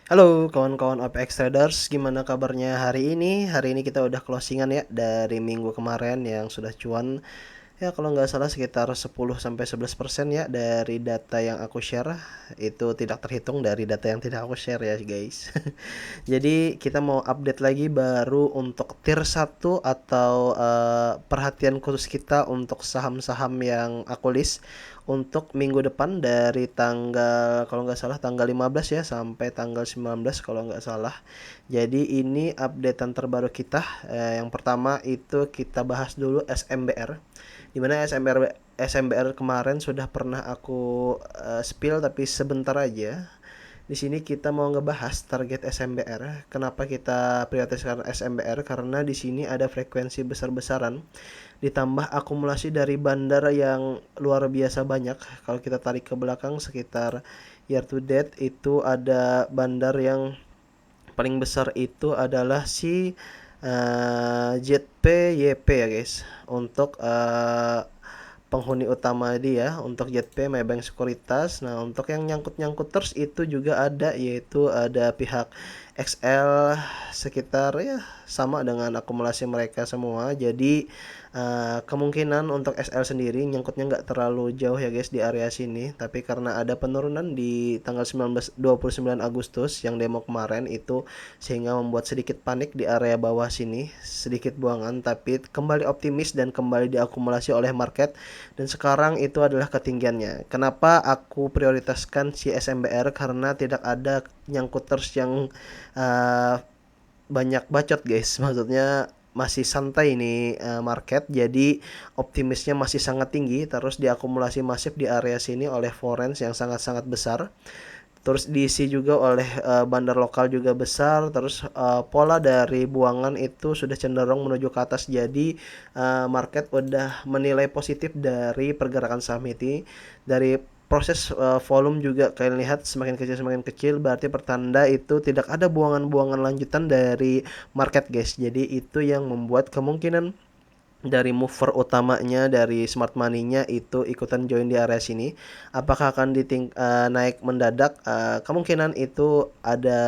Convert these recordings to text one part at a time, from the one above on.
Halo kawan-kawan OPX Traders, gimana kabarnya hari ini? Hari ini kita udah closingan ya dari minggu kemarin yang sudah cuan. Ya kalau nggak salah sekitar 10-11% ya dari data yang aku share. Itu tidak terhitung dari data yang tidak aku share ya guys. Jadi kita mau update lagi baru untuk tier 1 atau perhatian khusus kita untuk saham-saham yang aku list untuk minggu depan dari tanggal kalau nggak salah tanggal 15 ya sampai tanggal 19 kalau nggak salah. Jadi ini updatean terbaru kita. Yang pertama itu kita bahas dulu SMBR. Dimana SMBR kemarin sudah pernah aku spill tapi sebentar aja. Di sini kita mau ngebahas target SMBR. Kenapa kita prioritaskan SMBR? Karena di sini ada frekuensi besar-besaran ditambah akumulasi dari bandar yang luar biasa banyak. Kalau kita tarik ke belakang sekitar year to date itu ada bandar yang paling besar itu adalah si ZPYP ya guys. Untuk penghuni utama dia untuk JP Maybank Sekuritas. Nah, untuk yang nyangkut-nyangkut terus itu juga ada, yaitu ada pihak XL sekitar ya sama dengan akumulasi mereka semua. Jadi kemungkinan untuk SL sendiri nyangkutnya nggak terlalu jauh ya guys di area sini, tapi karena ada penurunan di tanggal 29 Agustus yang demo kemarin itu sehingga membuat sedikit panik di area bawah sini, sedikit buangan, tapi kembali optimis dan kembali diakumulasi oleh market. Dan sekarang itu adalah ketinggiannya. Kenapa aku prioritaskan si SMBR? Karena tidak ada nyangkuters yang uh, banyak bacot guys. Maksudnya masih santai ini market, jadi optimisnya masih sangat tinggi, terus diakumulasi masif di area sini oleh foreign yang sangat-sangat besar, terus diisi juga oleh bandar lokal juga besar, terus pola dari buangan itu sudah cenderung menuju ke atas, jadi market udah menilai positif dari pergerakan saham ini. Dari proses volume juga kalian lihat semakin kecil berarti pertanda itu tidak ada buangan-buangan lanjutan dari market guys. Jadi itu yang membuat kemungkinan dari mover utamanya dari smart money-nya itu ikutan join di area sini. Apakah akan naik mendadak? Kemungkinan itu ada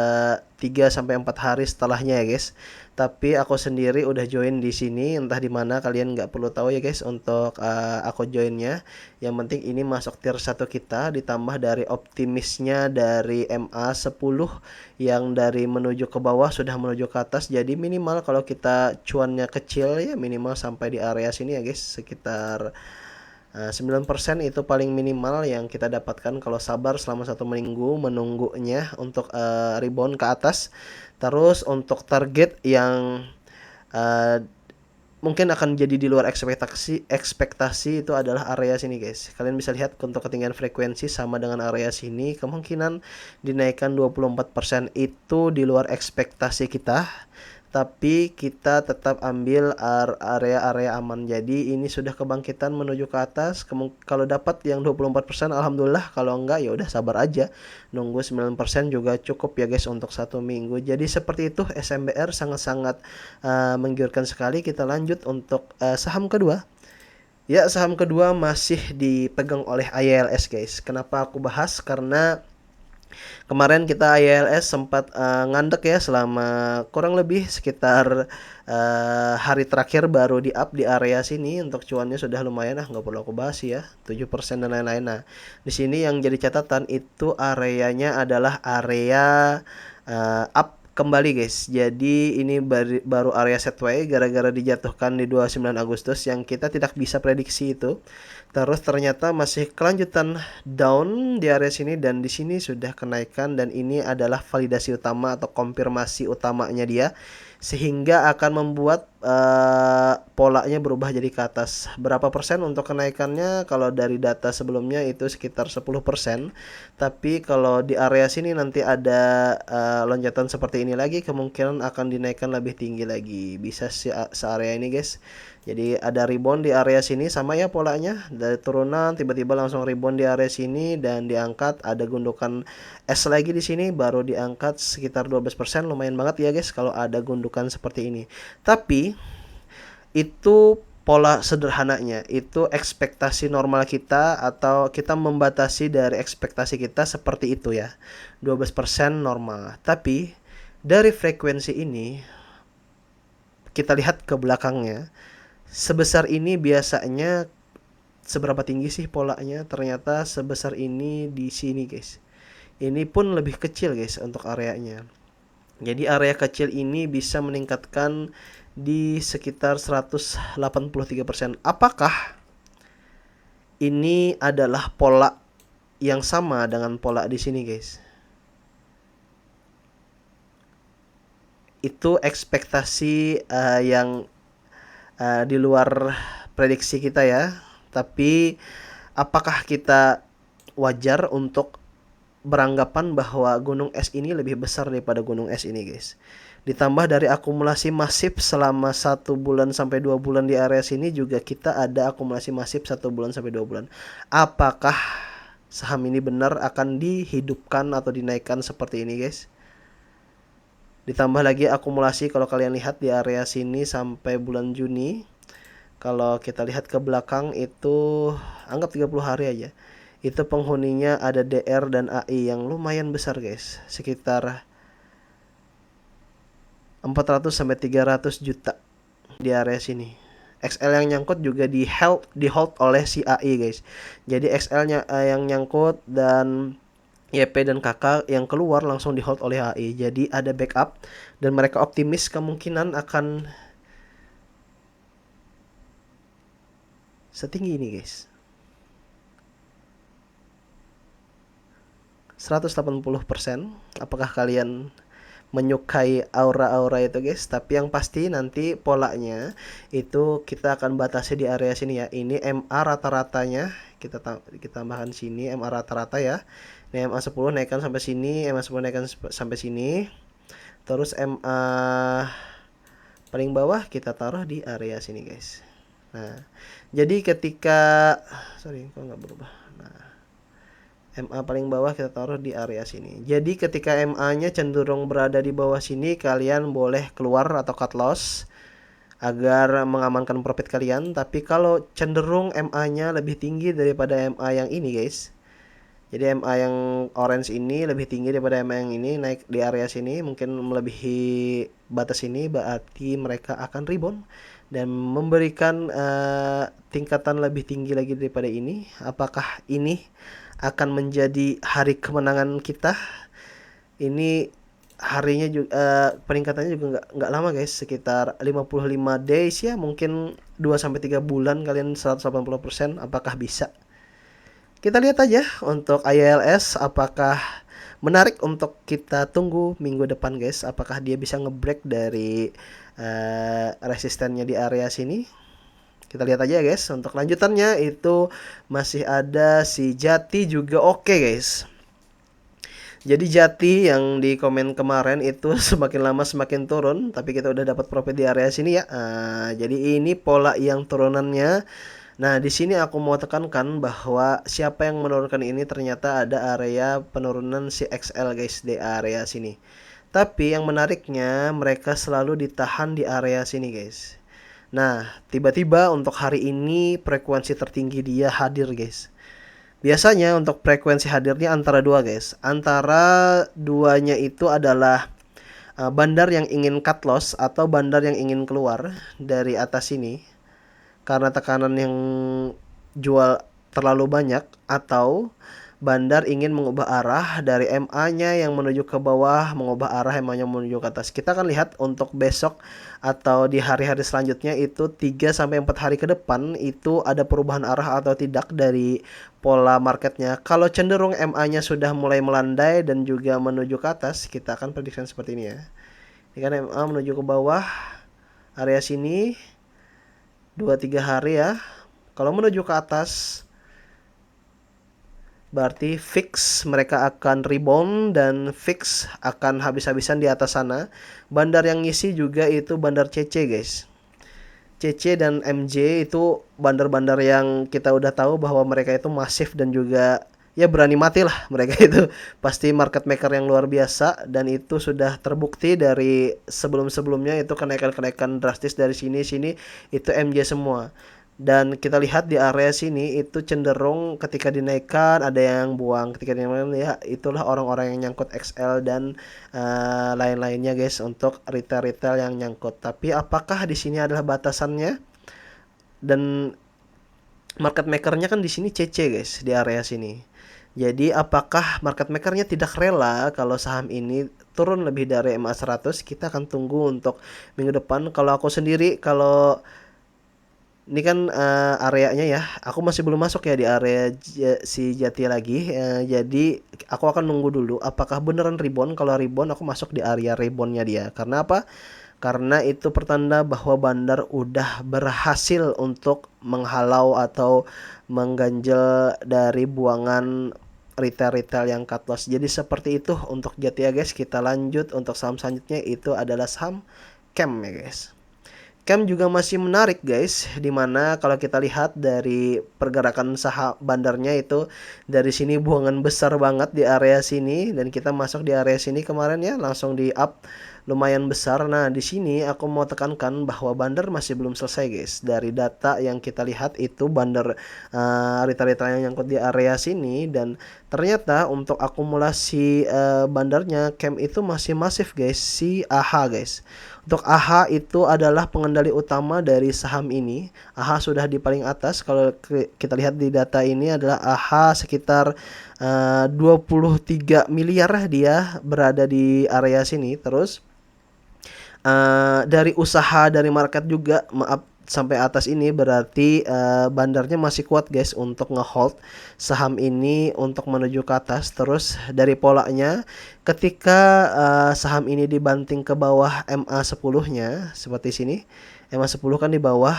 3 sampai 4 hari setelahnya ya guys. Tapi aku sendiri udah join di sini, entah di mana kalian nggak perlu tahu ya guys untuk aku joinnya. Yang penting ini masuk tier 1 kita, ditambah dari optimisnya dari MA10 yang dari menuju ke bawah sudah menuju ke atas. Jadi minimal kalau kita cuannya kecil ya minimal sampai di area sini ya guys, sekitar 9% itu paling minimal yang kita dapatkan kalau sabar selama 1 minggu menunggunya untuk rebound ke atas. Terus untuk target yang uh, mungkin akan jadi di luar ekspektasi itu adalah area sini guys. Kalian bisa lihat untuk ketinggian frekuensi sama dengan area sini, kemungkinan dinaikkan 24% itu di luar ekspektasi kita, tapi kita tetap ambil area-area aman. Jadi ini sudah kebangkitan menuju ke atas. Kalau dapat yang 24% alhamdulillah, kalau enggak ya udah sabar aja. Nunggu 9% juga cukup ya guys untuk 1 minggu. Jadi seperti itu SMBR sangat-sangat menggiurkan sekali. Kita lanjut untuk saham kedua. Ya, saham kedua masih dipegang oleh ILS guys. Kenapa aku bahas? Karena kemarin kita ILS sempat ngandek ya selama kurang lebih sekitar hari terakhir baru di up di area sini. Untuk cuannya sudah lumayan, nggak perlu aku bahas ya, 7% dan lain-lain. Nah, di sini yang jadi catatan itu areanya adalah area up kembali guys. Jadi ini baru area setway gara-gara dijatuhkan di 29 Agustus yang kita tidak bisa prediksi itu. Terus ternyata masih kelanjutan down di area sini, dan di sini sudah kenaikan, dan ini adalah validasi utama atau konfirmasi utamanya dia sehingga akan membuat polanya berubah jadi ke atas. Berapa persen untuk kenaikannya? Kalau dari data sebelumnya itu sekitar 10%. Tapi kalau di area sini nanti ada lonjakan seperti ini lagi, kemungkinan akan dinaikkan lebih tinggi lagi. Bisa se-area ini guys. Jadi ada rebound di area sini sama ya polanya, dari turunan tiba-tiba langsung rebound di area sini dan diangkat, ada gundukan S lagi di sini baru diangkat sekitar 12%. Lumayan banget ya guys kalau ada gundukan seperti ini. Tapi itu pola sederhananya itu ekspektasi normal kita atau kita membatasi dari ekspektasi kita seperti itu ya, 12% normal. Tapi dari frekuensi ini kita lihat ke belakangnya, sebesar ini biasanya seberapa tinggi sih polanya? Ternyata sebesar ini di sini guys. Ini pun lebih kecil guys untuk areanya. Jadi area kecil ini bisa meningkatkan di sekitar 183%. Apakah ini adalah pola yang sama dengan pola di sini guys? Itu ekspektasi yang di luar prediksi kita ya. Tapi apakah kita wajar untuk beranggapan bahwa gunung es ini lebih besar daripada gunung es ini guys? Ditambah dari akumulasi masif selama 1 bulan sampai 2 bulan di area sini, juga kita ada akumulasi masif 1 bulan sampai 2 bulan. Apakah saham ini benar akan dihidupkan atau dinaikkan seperti ini guys? Ditambah lagi akumulasi kalau kalian lihat di area sini sampai bulan Juni. Kalau kita lihat ke belakang itu anggap 30 hari aja. Itu penghuninya ada DR dan AI yang lumayan besar guys. Sekitar 400 sampai 300 juta di area sini. XL yang nyangkut juga di hold oleh si AI guys. Jadi XL-nya yang nyangkut dan YP dan KK yang keluar langsung di hold oleh AI. Jadi ada backup dan mereka optimis kemungkinan akan setinggi ini guys. 180%. Apakah kalian menyukai aura-aura itu guys? Tapi yang pasti nanti polanya itu kita akan batasi di area sini ya. Ini MA rata-ratanya kita tambahkan sini MA rata-rata ya. Ini MA 10 naikkan sampai sini, MA 10 naikkan sampai sini. Terus MA paling bawah kita taruh di area sini guys. Nah, jadi ketika kok nggak berubah. Nah, MA paling bawah kita taruh di area sini. Jadi ketika MA-nya cenderung berada di bawah sini, kalian boleh keluar atau cut loss agar mengamankan profit kalian. Tapi kalau cenderung MA-nya lebih tinggi daripada MA yang ini guys, jadi MA yang orange ini lebih tinggi daripada MA yang ini, naik di area sini mungkin melebihi batas ini, berarti mereka akan rebound dan memberikan tingkatan lebih tinggi lagi daripada ini. Apakah ini akan menjadi hari kemenangan kita? Ini harinya juga peningkatannya juga nggak lama guys, sekitar 55 days ya, mungkin 2 sampai 3 bulan kalian 180%. Apakah bisa? Kita lihat aja untuk ILS apakah menarik untuk kita tunggu minggu depan guys. Apakah dia bisa ngebreak dari resistennya di area sini. Kita lihat aja guys. Untuk lanjutannya itu masih ada si Jati juga oke guys. Jadi Jati yang di komen kemarin itu semakin lama semakin turun, tapi kita udah dapat profit di area sini ya. Jadi ini pola yang turunannya. Nah, di sini aku mau tekankan bahwa siapa yang menurunkan ini ternyata ada area penurunan si XL guys di area sini. Tapi yang menariknya mereka selalu ditahan di area sini guys. Nah, tiba-tiba untuk hari ini frekuensi tertinggi dia hadir guys. Biasanya untuk frekuensi hadirnya antara dua guys. Antara duanya itu adalah bandar yang ingin cut loss atau bandar yang ingin keluar dari atas sini karena tekanan yang jual terlalu banyak, atau bandar ingin mengubah arah dari MA-nya yang menuju ke bawah, mengubah arah MA-nya menuju ke atas. Kita akan lihat untuk besok atau di hari-hari selanjutnya itu 3 sampai 4 hari ke depan itu ada perubahan arah atau tidak dari pola marketnya. Kalau cenderung MA-nya sudah mulai melandai dan juga menuju ke atas, kita akan prediksi seperti ini ya. Ini kan MA menuju ke bawah area sini 2-3 hari ya. Kalau menuju ke atas berarti fix mereka akan rebound dan fix akan habis-habisan di atas sana. Bandar yang ngisi juga itu bandar CC guys. CC dan MJ itu bandar-bandar yang kita udah tahu bahwa mereka itu masif dan juga ya berani mati lah mereka itu. Pasti market maker yang luar biasa, dan itu sudah terbukti dari sebelum-sebelumnya itu kenaikan-kenaikan drastis dari sini itu MJ semua. Dan kita lihat di area sini itu cenderung ketika dinaikkan ada yang buang, ketika dinaikkan ya itulah orang-orang yang nyangkut XL dan lain-lainnya guys untuk retail-retail yang nyangkut. Tapi apakah di sini adalah batasannya? Dan market makernya kan di sini CC guys di area sini. Jadi apakah market makernya tidak rela kalau saham ini turun lebih dari MA 100? Kita akan tunggu untuk minggu depan. Kalau aku sendiri, kalau ini kan areanya ya, aku masih belum masuk ya di area si Jati lagi. Jadi aku akan nunggu dulu apakah beneran rebound. Kalau rebound aku masuk di area reboundnya dia. Karena apa? Karena itu pertanda bahwa Bandar udah berhasil untuk menghalau atau mengganjel dari buangan retail-retail yang cut loss. Jadi seperti itu untuk Jati ya guys. Kita lanjut untuk saham selanjutnya, itu adalah saham CAM ya guys. CAM juga masih menarik guys, dimana kalau kita lihat dari pergerakan saham Bandarnya itu dari sini buangan besar banget di area sini, dan kita masuk di area sini kemarin ya langsung di up lumayan besar. Nah di sini aku mau tekankan bahwa Bandar masih belum selesai guys. Dari data yang kita lihat itu Bandar retail-retail yang nyangkut di area sini, dan ternyata untuk akumulasi Bandarnya CAM itu masih masif guys, si AHA guys. Untuk AHA itu adalah pengendali utama dari saham ini. AHA sudah di paling atas. Kalau kita lihat di data ini adalah AHA sekitar 23 miliar dia berada di area sini. Terus dari usaha dari market juga sampai atas ini berarti Bandarnya masih kuat guys untuk ngehold saham ini untuk menuju ke atas. Terus dari polanya ketika saham ini dibanting ke bawah MA10-nya seperti sini, MA10 kan di bawah,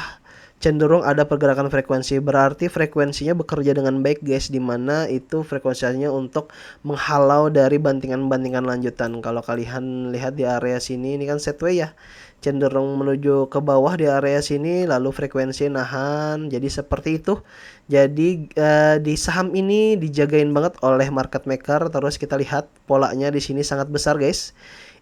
cenderung ada pergerakan frekuensi, berarti frekuensinya bekerja dengan baik guys, dimana itu frekuensinya untuk menghalau dari bantingan-bantingan lanjutan. Kalau kalian lihat di area sini, ini kan setway ya, cenderung menuju ke bawah di area sini, lalu frekuensi nahan, jadi seperti itu. Jadi di saham ini dijagain banget oleh market maker. Terus kita lihat polanya di sini sangat besar guys.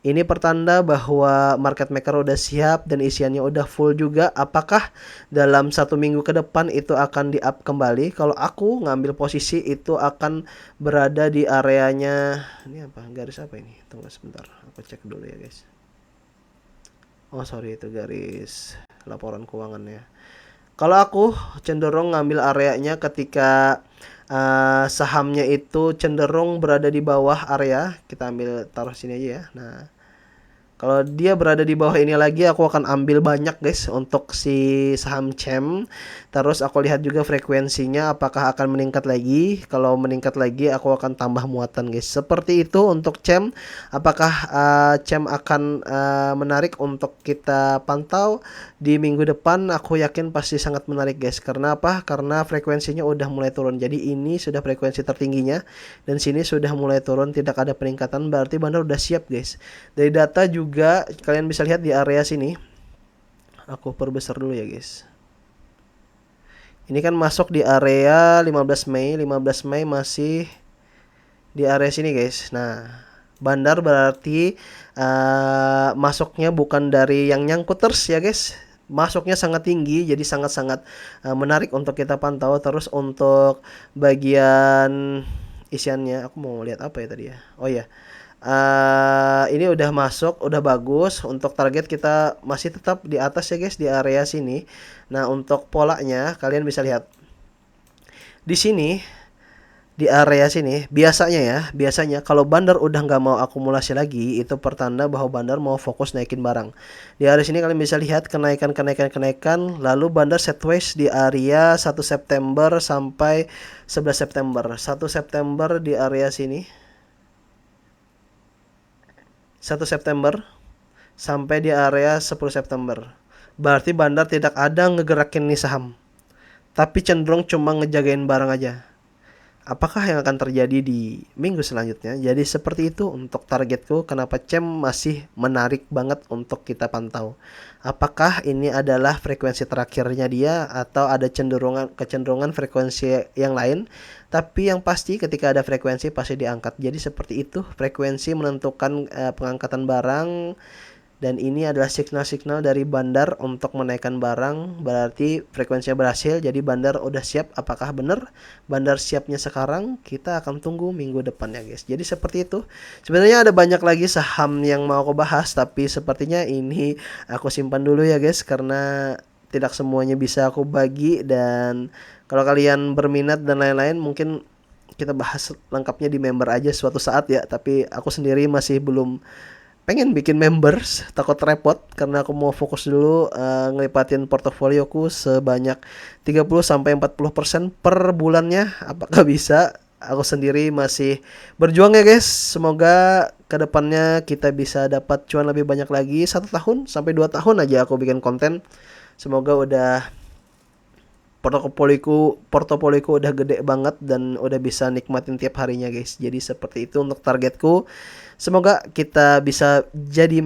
Ini pertanda bahwa market maker udah siap dan isiannya udah full juga. Apakah dalam 1 minggu ke depan itu akan di up kembali? Kalau aku ngambil posisi itu akan berada di areanya, ini apa, garis apa ini? Tunggu sebentar, aku cek dulu ya guys. Oh sorry, itu garis laporan keuangannya. Kalau aku cenderung ngambil areanya ketika sahamnya itu cenderung berada di bawah area. Kita ambil taruh sini aja ya. Nah kalau dia berada di bawah ini lagi, aku akan ambil banyak guys untuk si saham CAM. Terus aku lihat juga frekuensinya apakah akan meningkat lagi. Kalau meningkat lagi aku akan tambah muatan guys. Seperti itu untuk CAM. Apakah CAM akan menarik untuk kita pantau di minggu depan? Aku yakin pasti sangat menarik guys. Karena apa? Karena frekuensinya udah mulai turun. Jadi ini sudah frekuensi tertingginya, dan sini sudah mulai turun, tidak ada peningkatan, berarti Bandar udah siap guys. Dari data juga kalian bisa lihat di area sini. Aku perbesar dulu ya guys. Ini kan masuk di area 15 Mei. 15 Mei masih di area sini guys. Nah Bandar berarti masuknya bukan dari yang nyangkuters ya guys. Masuknya sangat tinggi, jadi sangat-sangat menarik untuk kita pantau. Terus untuk bagian isiannya, aku mau lihat apa ya tadi ya. Oh ya, ini udah masuk, udah bagus. Untuk target kita masih tetap di atas ya guys, di area sini. Nah untuk polanya kalian bisa lihat di sini, di area sini biasanya kalau Bandar udah nggak mau akumulasi lagi, itu pertanda bahwa Bandar mau fokus naikin barang. Di area sini kalian bisa lihat kenaikan, lalu Bandar setways di area 1 September sampai 11 September. 1 September di area sini, 1 September sampai di area 10 September. Berarti Bandar tidak ada ngegerakin nih saham, tapi cenderung cuma ngejagain barang aja. apakah yang akan terjadi di minggu selanjutnya. Jadi seperti itu untuk targetku, kenapa CEM masih menarik banget untuk kita pantau. Apakah ini adalah frekuensi terakhirnya dia atau ada kecenderungan frekuensi yang lain. Tapi yang pasti ketika ada frekuensi pasti diangkat. Jadi seperti itu, frekuensi menentukan pengangkatan barang. Dan ini adalah signal-signal dari bandar untuk menaikkan barang, berarti frekuensinya berhasil, jadi bandar udah siap. Apakah benar bandar siapnya sekarang? Kita akan tunggu minggu depan ya guys. Jadi seperti itu. Sebenarnya ada banyak lagi saham yang mau aku bahas, tapi sepertinya ini aku simpan dulu ya guys, karena tidak semuanya bisa aku bagi. Dan kalau kalian berminat dan lain-lain, mungkin kita bahas lengkapnya di member aja suatu saat ya. Tapi aku sendiri masih belum pengen bikin members, takut repot karena aku mau fokus dulu ngelipatin portofolioku sebanyak 30-40% per bulannya. Apakah bisa? Aku sendiri masih berjuang ya guys. Semoga kedepannya kita bisa dapat cuan lebih banyak lagi. 1 tahun sampai 2 tahun aja aku bikin konten. Semoga udah portofolioku udah gede banget dan udah bisa nikmatin tiap harinya guys. Jadi seperti itu untuk targetku. Semoga kita bisa jadi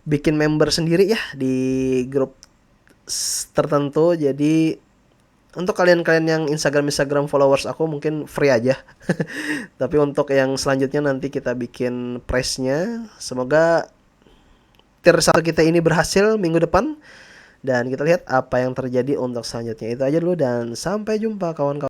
bikin member sendiri ya di grup tertentu. Jadi untuk kalian-kalian yang Instagram followers aku mungkin free aja. Tapi untuk yang selanjutnya nanti kita bikin price-nya. Semoga tier 1 kita ini berhasil minggu depan. Dan kita lihat apa yang terjadi untuk selanjutnya. Itu aja dulu dan sampai jumpa kawan-kawan.